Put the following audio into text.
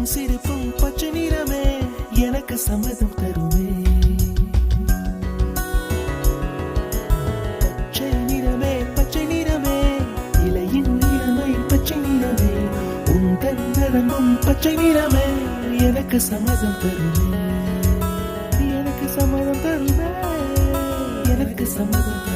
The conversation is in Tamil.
சிரிப்பும் பச்சை நிறமே எனக்கு சம்மதம் தருமே. பச்சை நிறமே பச்சை நிறமே இலையின் நிறமை பச்சை நிறமே உந்தன் நரம்பும் பச்சை நிறமே எனக்கு சம்மதம் தருமே. எனக்கு சம்மதம் தருமே. எனக்கு சம்மதம்